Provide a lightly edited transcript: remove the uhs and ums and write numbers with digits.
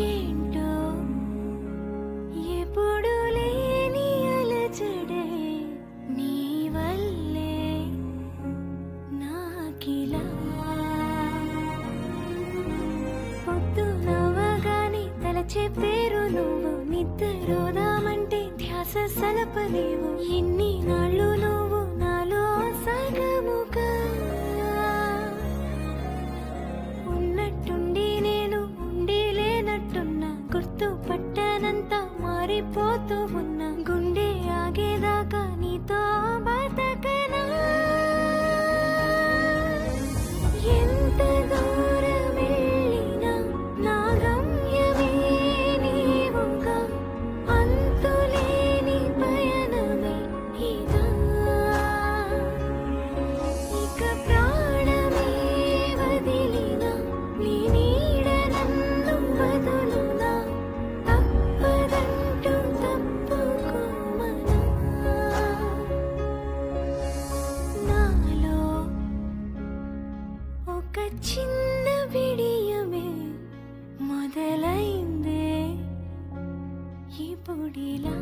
ఏంటో ఎప్పుడు లేని అలజడే నీ వల్లే నాకిలా పొద్దు నవ్వగానే తలచే పేరు నువ్వు నిద్రోదామంటే ధ్యాస సలపలేవు ఎన్ని నాళ్ళు నువ్వు నాలో సగముగా ఉన్నట్టుండి నేను ఉండి లేనట్టున్నా గుర్తుపట్టనంత మారిపోతూ ఉన్నా గుండె ఆగేదాకా నీతో బతకనా ఎంత దూరం వెళ్ళినా నా గమ్యమే నీవుగా అంతులేని పయనమే ఇదా ఇక ప్రాణమే వదిలినా నీ నీడ నన్ను వదులునా తప్పదంటూ తప్పుకోమనా నాలో ఒక చిన్న విడియమే మొదలైందే ఇప్పుడిలా